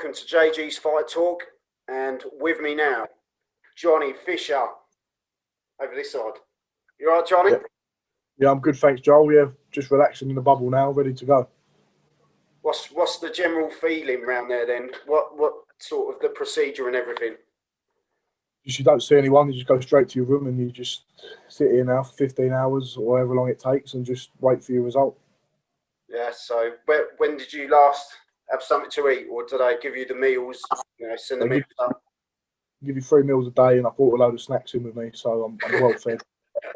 welcome to JG's Fight Talk, and with me now, Johnny Fisher over this side. You all right, Johnny? Yeah, I'm good, thanks, Joel. Yeah, just relaxing in the bubble now, ready to go. What's the general feeling around there then? What sort of the procedure and everything? You don't see anyone, you just go straight to your room and you just sit here now for 15 hours or however long it takes and just wait for your result. Yeah, so when did you last have something to eat, or did they give you the meals, send the meals up? Give you 3 meals a day, and I brought a load of snacks in with me, so I'm well fed.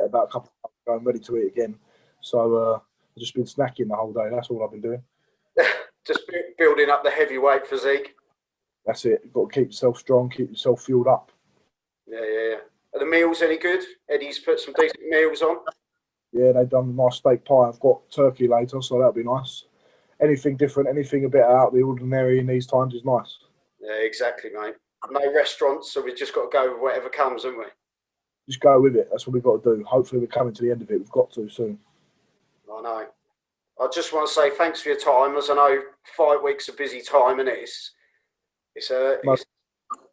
About a couple of hours ago, I'm ready to eat again. So I've just been snacking the whole day. That's all I've been doing. Just building up the heavyweight physique. That's it. You've got to keep yourself strong, keep yourself fueled up. Yeah. Are the meals any good? Eddie's put some decent meals on. Yeah, they've done a nice steak pie. I've got turkey later, so that'll be nice. Anything different, anything a bit out of the ordinary in these times is nice. Yeah, exactly, mate. No restaurants, so we've just got to go with whatever comes, haven't we? Just go with it. That's what we've got to do. Hopefully we're coming to the end of it. We've got to soon. I know. I just want to say thanks for your time, as I know fight week's a busy time, and it's a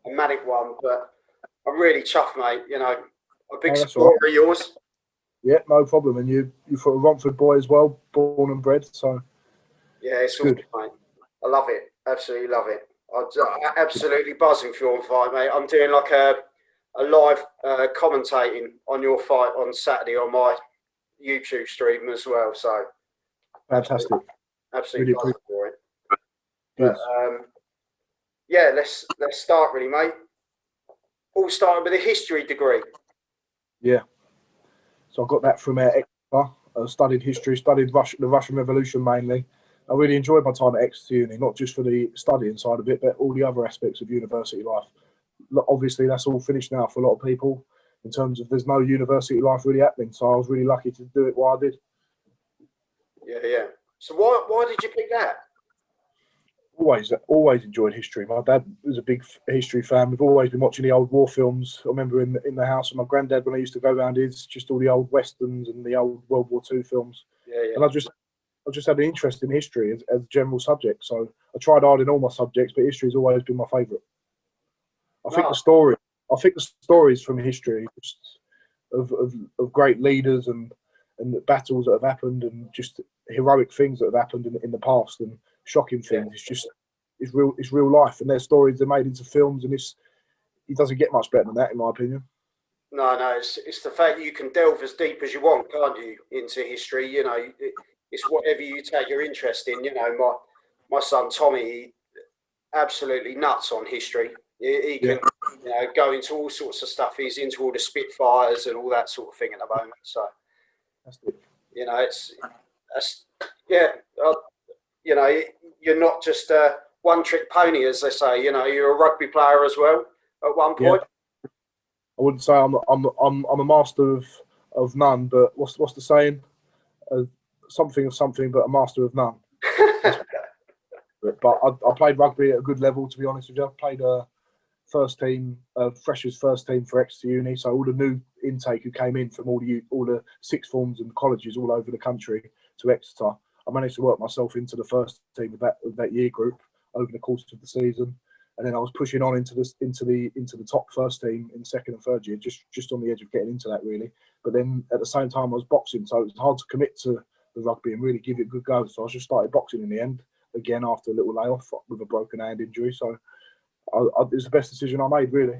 manic one, but I'm really chuffed, mate. A big supporter of yours. Yeah, no problem. And you're a Romford boy as well, born and bred, so yeah, it's good, mate. I love it. Absolutely love it. I'm absolutely buzzing for your fight, mate. I'm doing like a live commentating on your fight on Saturday on my YouTube stream as well. So fantastic. Absolutely buzzing for it. But yeah, let's start really, mate. All started with a history degree. Yeah. So I got that from Exeter. I studied history, studied the Russian Revolution mainly. I really enjoyed my time at Exeter Uni, not just for the studying side of it, but all the other aspects of university life. Obviously, that's all finished now for a lot of people in terms of there's no university life really happening. So I was really lucky to do it while I did. Yeah. So why did you pick that? Always enjoyed history. My dad was a big history fan. We've always been watching the old war films. I remember in the house with my granddad when I used to go around his, just all the old westerns and the old World War II films. Yeah. And I just had an interest in history as a general subject. So I tried hard in all my subjects, but history's always been my favourite. I think the stories from history of great leaders and the battles that have happened and just heroic things that have happened in the past and shocking things. It's real life, and their stories are made into films, and it doesn't get much better than that, in my opinion. No, it's the fact you can delve as deep as you want, can't you, into history? It's whatever you take your interest in. My son Tommy, absolutely nuts on history. He can go into all sorts of stuff. He's into all the Spitfires and all that sort of thing at the moment. So you're not just a one-trick pony, as they say. You're a rugby player as well at one point. Yeah. I wouldn't say I'm a master of none, but what's the saying? Something of something, but a master of none. But I played rugby at a good level, to be honest with you. I played first team, freshers first team for Exeter Uni. So all the new intake who came in from all the sixth forms and colleges all over the country to Exeter, I managed to work myself into the first team of that year group over the course of the season, and then I was pushing on into the top first team in second and third year, just on the edge of getting into that really. But then at the same time I was boxing, so it was hard to commit to the rugby and really give it a good go. So I just started boxing in the end again after a little layoff with a broken hand injury. So it was the best decision I made, really.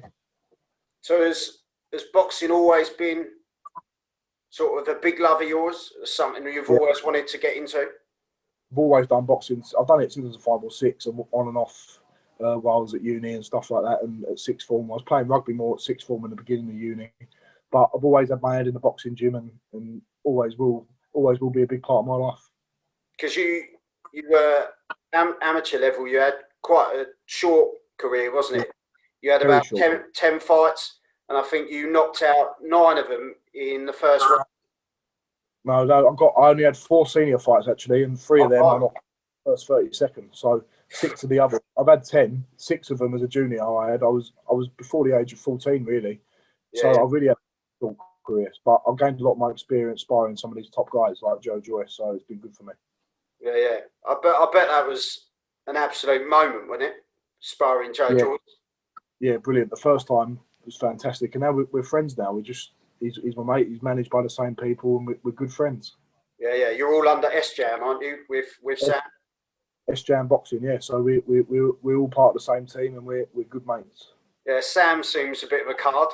So has boxing always been sort of the big love of yours? Something you've always wanted to get into? I've always done boxing. I've done it since I was 5 or 6, and on and off while I was at uni and stuff like that. And at sixth form, I was playing rugby more at sixth form in the beginning of uni. But I've always had my head in the boxing gym, and always will be a big part of my life. Because you were amateur level, you had quite a short career, wasn't it? You had about 10 fights, and I think you knocked out 9 of them in the first round. No, I only had 4 senior fights actually, and 3 of them I knocked the first 30 seconds. So 6 of the others, I've had 10. 6 of them as a junior. I was before the age of 14 really. So I really had a short career, but I've gained a lot of my experience sparring some of these top guys like Joe Joyce. So it's been good for me. Yeah. I bet that was an absolute moment, wasn't it? sparring Joe Yeah, Joyce? yeah, brilliant. The first time was fantastic, and now we're friends now. He's my mate. He's managed by the same people, and we're good friends. Yeah, yeah. You're all under S-Jam, aren't you, with Sam? S-Jam Boxing, yeah. So we're all part of the same team, and we're good mates. Yeah, Sam seems a bit of a card.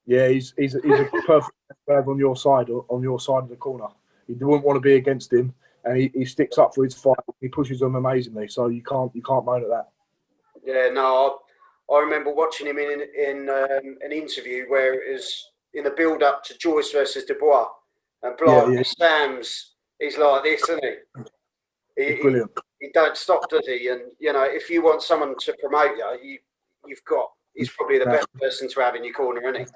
Yeah, he's a perfect man on your side of the corner. You wouldn't want to be against him, and he sticks up for his fight. He pushes them amazingly, so you can't moan at that. Yeah, no, I remember watching him in an interview where it was in the build up to Joyce versus Dubois, and Yeah, blind Sam's he's like this, isn't he? it's brilliant. He don't stop, does he? And you know, if you want someone to promote you've got. He's probably the best person to have in your corner, isn't he?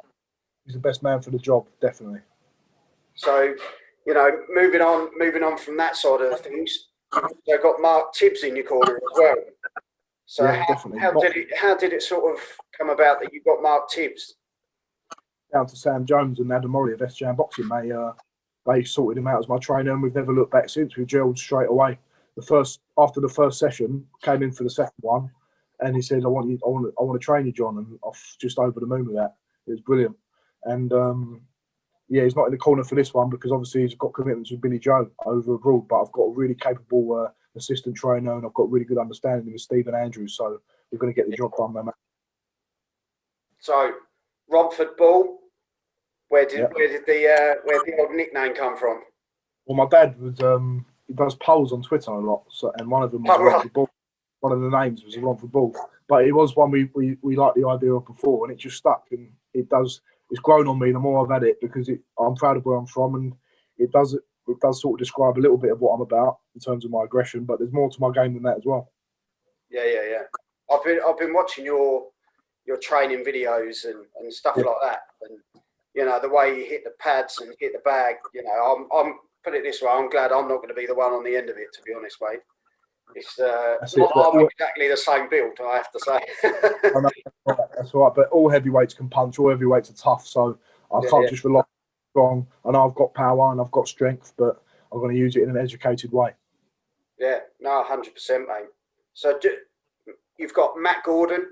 He's the best man for the job, definitely. So, you know, moving on from that side of things, you've got Mark Tibbs in your corner as well. So yeah, definitely. How did it sort of come about that you got Mark Tibbs? Down to Sam Jones and Adam Morley of S-Jam Boxing. They sorted him out as my trainer, and we've never looked back since. We gelled straight away. After the first session, came in for the second one, and he said, I want to train you, John, and off just over the moon with that. It was brilliant. And yeah, he's not in the corner for this one because obviously he's got commitments with Billy Joe over abroad, but I've got a really capable assistant trainer, and I've got really good understanding with Stephen Andrews, so we're going to get the job done, man. So, Romford Bull, where did the old nickname come from? Well, my dad was he does polls on Twitter a lot, and one of them was Romford Bull. One of the names was Romford Bull, but it was one we liked the idea of before, and it just stuck, and it's grown on me the more I've had it because I'm proud of where I'm from, and it does sort of describe a little bit of what I'm about in terms of my aggression, but there's more to my game than that as well. Yeah. I've been watching your training videos and stuff like that, and you know the way you hit the pads and hit the bag. You know, I'm put it this way. I'm glad I'm not going to be the one on the end of it. To be honest, mate. It's I'm exactly the same build, I have to say. I know, that's all right, but all heavyweights can punch. All heavyweights are tough, so I can't just rely on strong. I know I've got power and I've got strength, but I'm going to use it in an educated way. Yeah, no, 100%, mate. So you've got Matt Gordon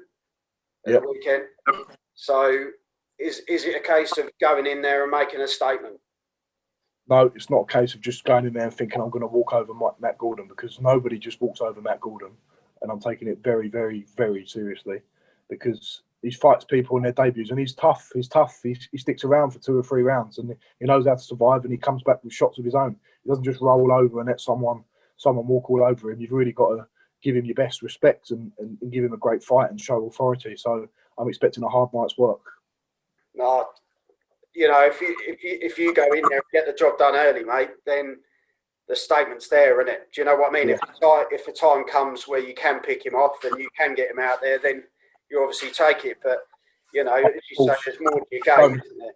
at the weekend. So is it a case of going in there and making a statement? No, it's not a case of just going in there and thinking I'm going to walk over Matt Gordon, because nobody just walks over Matt Gordon, and I'm taking it very, very, very seriously, because he fights people in their debuts, and he's tough. He sticks around for 2 or 3 rounds, and he knows how to survive, and he comes back with shots of his own. He doesn't just roll over and let someone walk all over him. You've really got to give him your best respect and give him a great fight and show authority. So I'm expecting a hard night's work. No. You know, if you go in there and get the job done early, mate, then the statement's there, isn't it? Do you know what I mean? Yeah. If the time comes where you can pick him off and you can get him out there, then you obviously take it. But you know, as you say, there's more to your game, isn't there?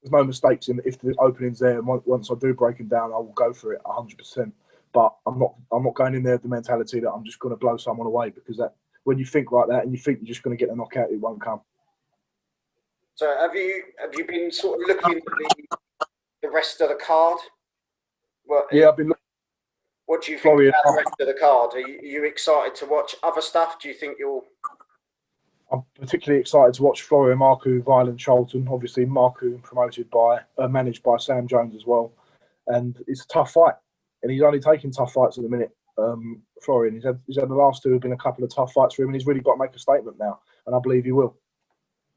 There's no mistakes in if the opening's there. And once I do break him down, I will go for it 100%. But I'm not going in there with the mentality that I'm just going to blow someone away, because that when you think like that and you think you're just going to get a knockout, it won't come. So have you been sort of looking at the rest of the card? Yeah, I've been looking. What do you think about the rest of the card? Are you excited to watch other stuff? Do you think I'm particularly excited to watch Florian Marku, Violent Charlton. Obviously, Marku managed by Sam Jones as well, and it's a tough fight. And he's only taking tough fights at the minute. Florian, he's had the last 2 have been a couple of tough fights for him, and he's really got to make a statement now, and I believe he will.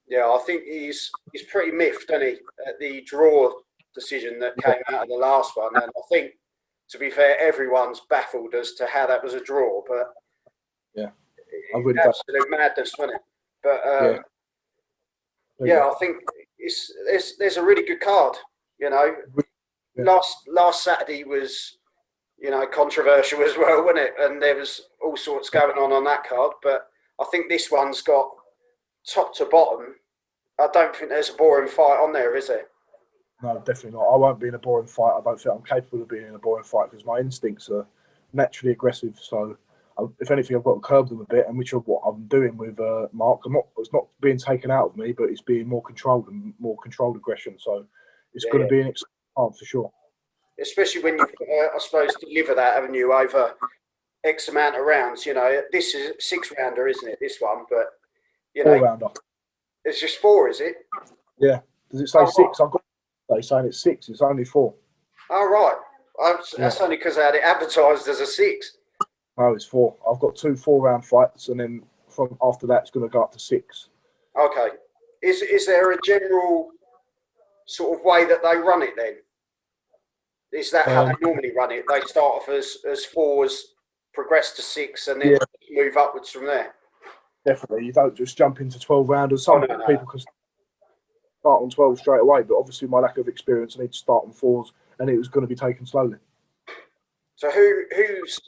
Yeah, I think he's pretty miffed, isn't he, at the draw decision that came out of the last one. And I think, to be fair, everyone's baffled as to how that was a draw. But yeah, absolute madness, wasn't it? But I think there's a really good card. You know, last Saturday was, you know, controversial as well, wasn't it? And there was all sorts going on that card. But I think this one's got top to bottom. I don't think there's a boring fight on there, is there? No, definitely not. I won't be in a boring fight. I don't think I'm capable of being in a boring fight because my instincts are naturally aggressive. So, if anything, I've got to curb them a bit, and which is what I'm doing with Mark. It's not being taken out of me, but it's being more controlled and more controlled aggression. So, it's going to be an exciting part for sure. Especially when you, I suppose, deliver that, haven't you, over X amount of rounds. You know, this is 6-rounder, isn't it? This one, but you know, 4-rounder. it's just 4, is it? Yeah. Does it say Oh, 6? I've got. They're saying it's 6. It's only 4. oh right. That's only because I had it advertised as a 6. No, it's 4. I've got 2 4-round fights, and then from after that, it's going to go up to 6. Okay. Is there a general sort of way that they run it then? Is that how they normally run it? They start off as 4s, progress to 6, and then move upwards from there. Definitely, you don't just jump into 12-rounders. Some no. people can start on 12 straight away, but obviously my lack of experience, I need to start on 4s, and it was going to be taken slowly. So who's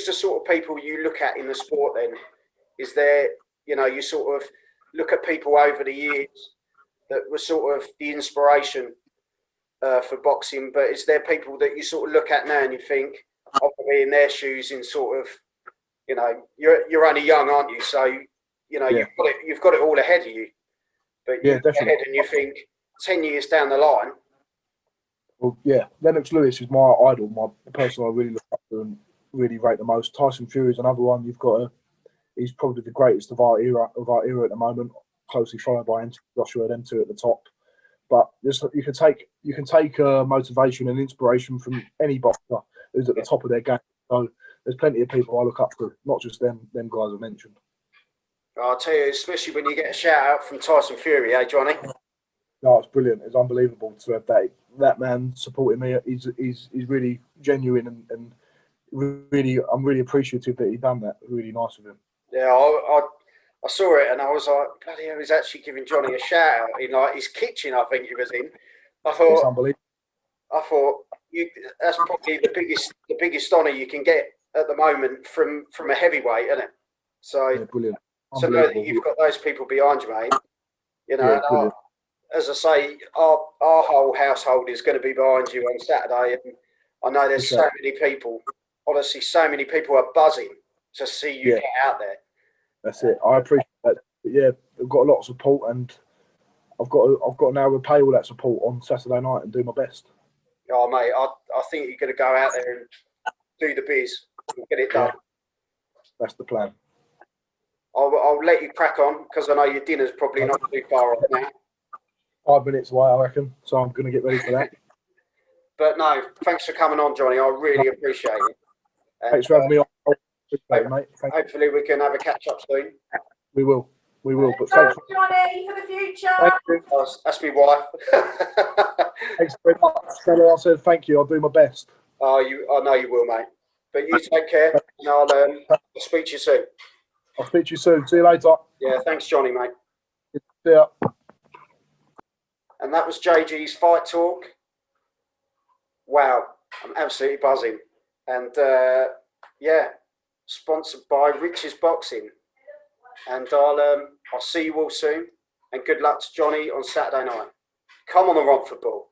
the sort of people you look at in the sport then? Is there, you know, you sort of look at people over the years that were sort of the inspiration for boxing, but is there people that you sort of look at now and you think, I want to be in their shoes in sort of, you know, you're only young, aren't you? So, you know, you've got it all ahead of you. But you look ahead and you think 10 years down the line. Well, yeah, Lennox Lewis is my idol, the person I really look up to and really rate the most. Tyson Fury is another one. He's probably the greatest of our era at the moment, closely followed by Joshua, them two at the top. But you can take motivation and inspiration from any boxer who's at the top of their game. So there's plenty of people I look up to, not just them guys I mentioned. I'll tell you, especially when you get a shout out from Tyson Fury, eh, Johnny? No, it's brilliant. It's unbelievable to have that man supporting me. He's really genuine and really, I'm really appreciative that he done that. Really nice of him. Yeah, I saw it and I was like, bloody hell, he's actually giving Johnny a shout out in like his kitchen, I think he was in. It's unbelievable. I thought that's probably the biggest honour you can get at the moment from a heavyweight, isn't it? So yeah, brilliant. So know that you've got those people behind you, mate. You know, yeah, as I say, our whole household is going to be behind you on Saturday, and I know there's so many people. Honestly, so many people are buzzing to see you get out there. That's it. I appreciate that. But yeah, I've got a lot of support, and I've got to now repay all that support on Saturday night and do my best. Oh, mate, I think you're going to go out there and do the biz and get it done. Yeah, that's the plan. I'll let you crack on because I know your dinner's probably not too far off now. 5 minutes away, I reckon. So I'm going to get ready for that. But no, thanks for coming on, Johnny. I really appreciate it. And, thanks for having me on. Mate. Hopefully we can have a catch up soon. We will. But thanks, Johnny, for the future. Thank you. That's my wife. Thanks very much. I said thank you. I'll do my best. I know you will, mate. But you take care, and I'll speak to you soon. I'll speak to you soon. See you later. Yeah, thanks, Johnny, mate. See ya. And that was JG's Fight Talk. Wow, I'm absolutely buzzing. And sponsored by Rich's Boxing. And I'll see you all soon. And good luck to Johnny on Saturday night. Come on the Romford ball.